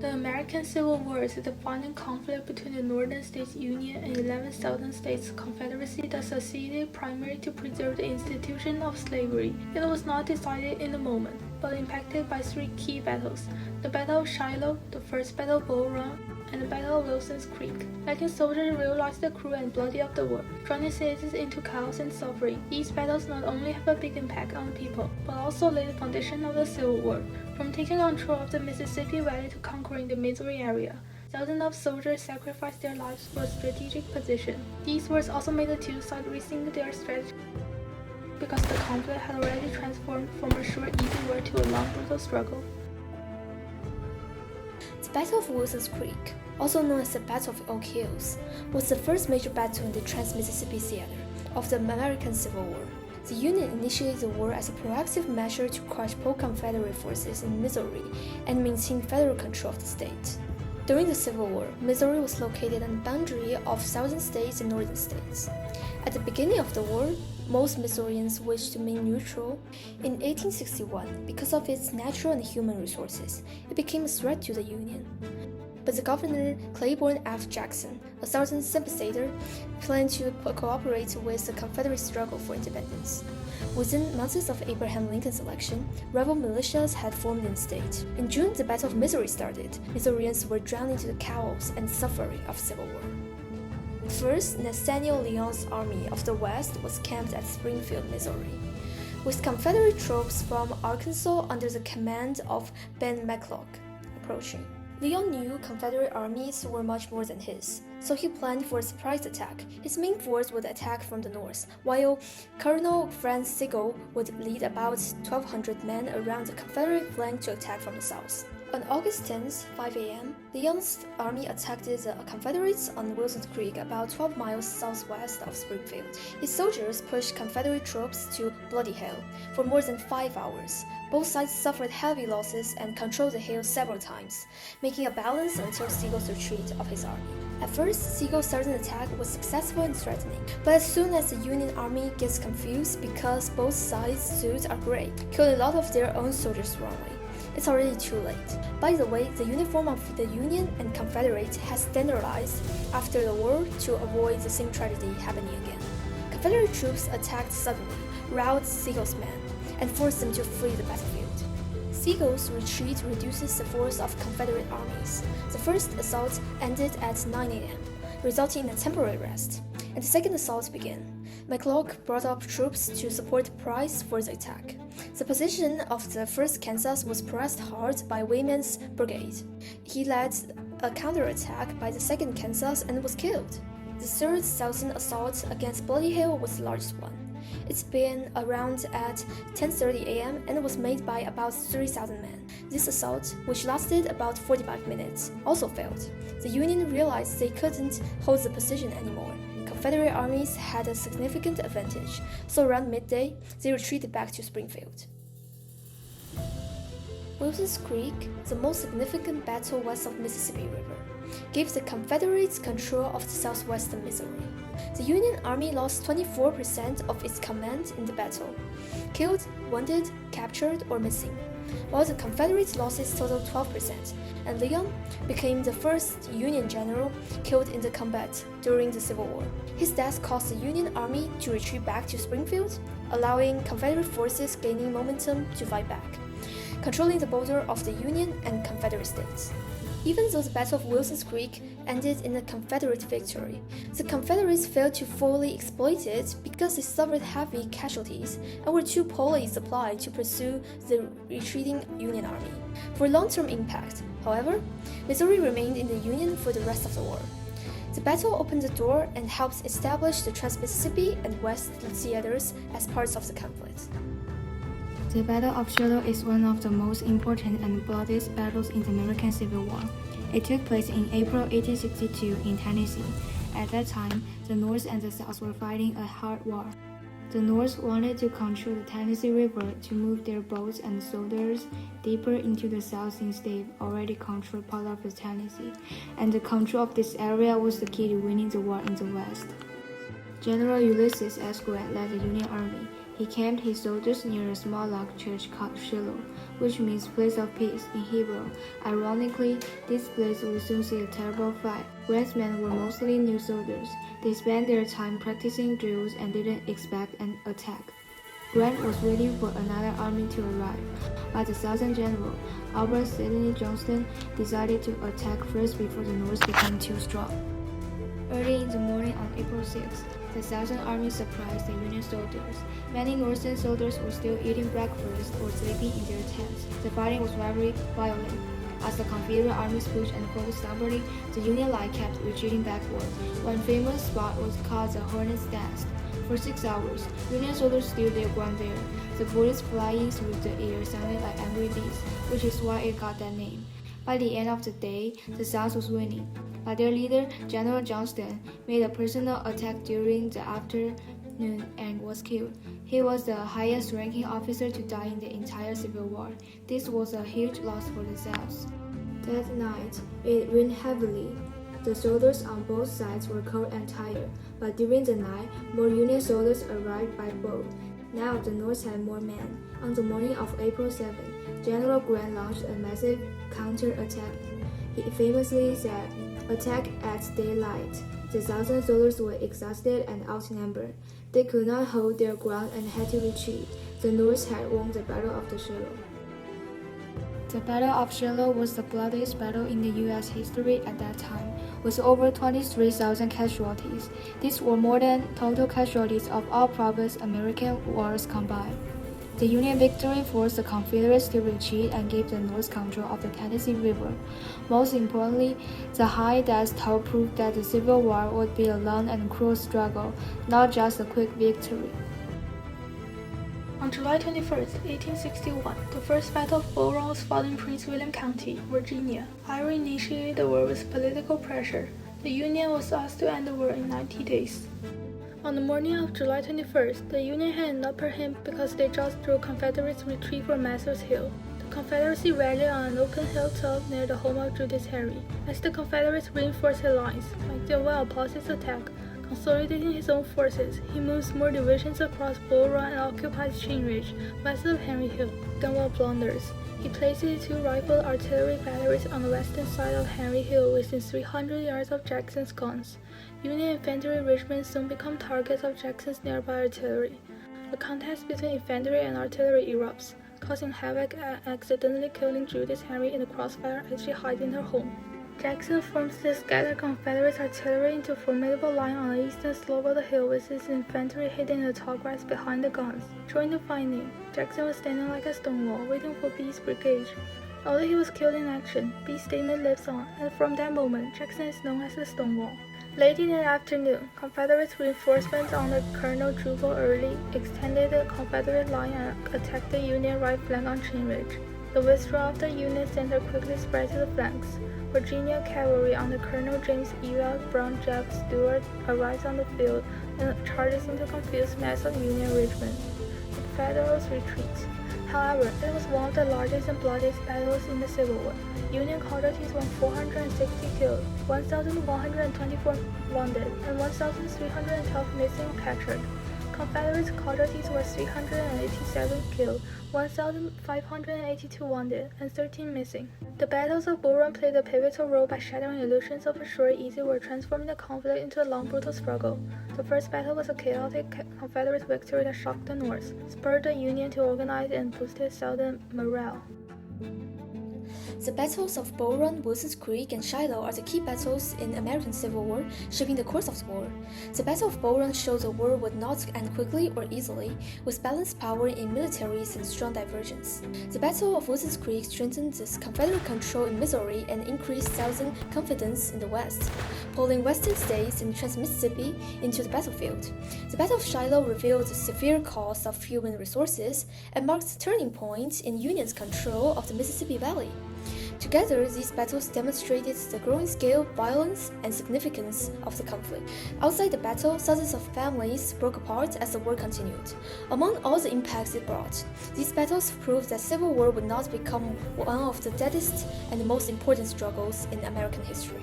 The American Civil War is a defining conflict between the Northern States Union and 11 Southern States Confederacy that succeeded primarily to preserve the institution of slavery. It was not decided in the moment, but impacted by three key battles: the Battle of Shiloh, the First Battle of Bull Run, and the Battle of Wilson's Creek. Letting soldiers realize the cruel and bloody of the war, drowning citizens into chaos and suffering. These battles not only have a big impact on people, but also lay the foundation of the Civil War. From taking control of the Mississippi Valley to conquering the Missouri area, thousands of soldiers sacrificed their lives for a strategic position. These wars also made the two sides rethink their strategy, because the conflict had already transformed from a short, easy war to a long, brutal struggle. The Battle of Wilson's Creek, also known as the Battle of Oak Hills, was the first major battle in the Trans-Mississippi Theater of the American Civil War. The Union initiated the war as a proactive measure to crush pro-Confederate forces in Missouri and maintain federal control of the state. During the Civil War, Missouri was located on the boundary of southern states and northern states. At the beginning of the war, most Missourians wished to remain neutral. In 1861, because of its natural and human resources, it became a threat to the Union. But the Governor Claiborne F. Jackson, a Southern sympathizer, planned to cooperate with the Confederate struggle for independence. Within months of Abraham Lincoln's election, rebel militias had formed in the state. In June, the Battle of Missouri started. Missourians were drowned into the chaos and suffering of civil war. First, Nathaniel Lyon's Army of the West was camped at Springfield, Missouri, with Confederate troops from Arkansas under the command of Ben McCulloch approaching. Lyon knew Confederate armies were much more than his, so he planned for a surprise attack. His main force would attack from the north, while Colonel Frank Sigel would lead about 1,200 men around the Confederate flank to attack from the south. On August 10, 5 a.m., Lyon's army attacked the Confederates on Wilson's Creek, about 12 miles southwest of Springfield. His soldiers pushed Confederate troops to bloody hell for more than 5 hours. Both sides suffered heavy losses and controlled the hill several times, making a balance until Sigel's retreat of his army. At first, Sigel's sudden attack was successful and threatening, but as soon as the Union army gets confused because both sides' suits are gray, killed a lot of their own soldiers wrongly. It's already too late. By the way, the uniform of the Union and Confederate has standardized after the war to avoid the same tragedy happening again. Confederate troops attacked suddenly, routed Sigel's men, and forced them to flee the battlefield. Sigel's retreat reduces the force of Confederate armies. The first assault ended at 9 a.m., resulting in a temporary rest, and the second assault began. McCulloch brought up troops to support Price for the attack. The position of the 1st Kansas was pressed hard by Wayman's brigade. He led a counterattack by the 2nd Kansas and was killed. The 3rd Southern assault against Bloody Hill was the largest one. It began around at 10:30 a.m. and was made by about 3,000 men. This assault, which lasted about 45 minutes, also failed. The Union realized they couldn't hold the position anymore. Confederate armies had a significant advantage, so around midday, they retreated back to Springfield. Wilson's Creek, the most significant battle west of Mississippi River, gave the Confederates control of the southwestern Missouri. The Union Army lost 24% of its command in the battle, killed, wounded, captured, or missing, while the Confederate losses totaled 12%, and Lyon became the first Union general killed in the combat during the Civil War. His death caused the Union Army to retreat back to Springfield, allowing Confederate forces gaining momentum to fight back, controlling the border of the Union and Confederate states. Even though the Battle of Wilson's Creek ended in a Confederate victory, the Confederates failed to fully exploit it because they suffered heavy casualties and were too poorly supplied to pursue the retreating Union Army. For long-term impact, however, Missouri remained in the Union for the rest of the war. The battle opened the door and helped establish the Trans-Mississippi and West theaters as parts of the conflict. The Battle of Shiloh is one of the most important and bloodiest battles in the American Civil War. It took place in April 1862 in Tennessee. At that time, the North and the South were fighting a hard war. The North wanted to control the Tennessee River to move their boats and soldiers deeper into the South since they already controlled part of the Tennessee, and the control of this area was the key to winning the war in the West. General Ulysses S. Grant led the Union Army. He camped his soldiers near a small log church called Shiloh, which means place of peace in Hebrew. Ironically, this place would soon see a terrible fight. Grant's men were mostly new soldiers. They spent their time practicing drills and didn't expect an attack. Grant was waiting for another army to arrive, but the Southern general, Albert Sidney Johnston, decided to attack first before the North became too strong. Early in the morning on April 6th, the Southern Army surprised the Union soldiers. Many Northern soldiers were still eating breakfast or sleeping in their tents. The fighting was very violent. As the Confederate armies pushed and fought stubbornly, the Union line kept retreating backward. One famous spot was called the Hornet's Nest. For 6 hours, Union soldiers stood their ground there. The bullets flying through the air sounded like angry bees, which is why it got that name. By the end of the day, the South was winning, but their leader, General Johnston, made a personal attack during the afternoon and was killed. He was the highest-ranking officer to die in the entire Civil War. This was a huge loss for the South. That night, it rained heavily. The soldiers on both sides were cold and tired, but during the night, more Union soldiers arrived by boat. Now the North had more men. On the morning of April 7, General Grant launched a massive counter-attack. He famously said, "Attack at daylight." The Southern soldiers were exhausted and outnumbered. They could not hold their ground and had to retreat. The North had won the Battle of the Shiloh. The Battle of Shiloh was the bloodiest battle in the U.S. history at that time, with over 23,000 casualties. These were more than total casualties of all previous American wars combined. The Union victory forced the Confederates to retreat and gave the North control of the Tennessee River. Most importantly, the high death toll proved that the Civil War would be a long and cruel struggle, not just a quick victory. On July 21, 1861, the First Battle of Bull Run was fought in Prince William County, Virginia. Ira initiated the war with political pressure. The Union was asked to end the war in 90 days. On the morning of July 21st, the Union had an upper hand because they just drew Confederates' retreat from Masters Hill. The Confederacy rallied on an open hilltop near the home of Judith Henry. As the Confederates reinforced their lines, McDowell opposed his attack. Consolidating his own forces, he moved more divisions across Bull Run and occupied Chain Ridge, west of Henry Hill. Gunwell blunders. He placed his 2 rifle artillery batteries on the western side of Henry Hill within 300 yards of Jackson's guns. Union infantry regiments soon become targets of Jackson's nearby artillery. A contest between infantry and artillery erupts, causing havoc and accidentally killing Judith Henry in the crossfire as she hid in her home. Jackson forms the scattered Confederate artillery into a formidable line on the eastern slope of the hill with his infantry hidden in the tall grass behind the guns. During the fighting, Jackson was standing like a stonewall, waiting for B's brigade. Although he was killed in action, B's statement lives on, and from that moment, Jackson is known as the Stonewall. Late in the afternoon, Confederate reinforcements under Colonel Jubal Early extended the Confederate line and attacked the Union right flank on Chain Ridge. The withdrawal of the Union center quickly spread to the flanks. Virginia cavalry under Colonel James Ewell Brown Jack Stewart arrives on the field and charges into a confused mass of Union regiments. The Confederates retreat. However, it was one of the largest and bloodiest battles in the Civil War. Union casualties were 460 killed, 1,124 wounded, and 1,312 missing or captured. Confederate casualties were 387 killed, 1,582 wounded, and 13 missing. The battles of Bull Run played a pivotal role by shattering illusions of a short, easy war, transforming the conflict into a long, brutal struggle. The first battle was a chaotic Confederate victory that shocked the North, spurred the Union to organize, and boosted Southern morale. The battles of Bull Run, Wilson's Creek, and Shiloh are the key battles in the American Civil War, shaping the course of the war. The Battle of Bull Run showed the war would not end quickly or easily, with balanced power in militaries and strong divergence. The Battle of Wilson's Creek strengthened the Confederate control in Missouri and increased Southern confidence in the West, pulling Western states and Trans-Mississippi into the battlefield. The Battle of Shiloh revealed the severe cost of human resources and marked a turning point in Union's control of the Mississippi Valley. Together, these battles demonstrated the growing scale, violence, and significance of the conflict. Outside the battle, thousands of families broke apart as the war continued. Among all the impacts it brought, these battles proved that Civil War would not become one of the deadest and most important struggles in American history.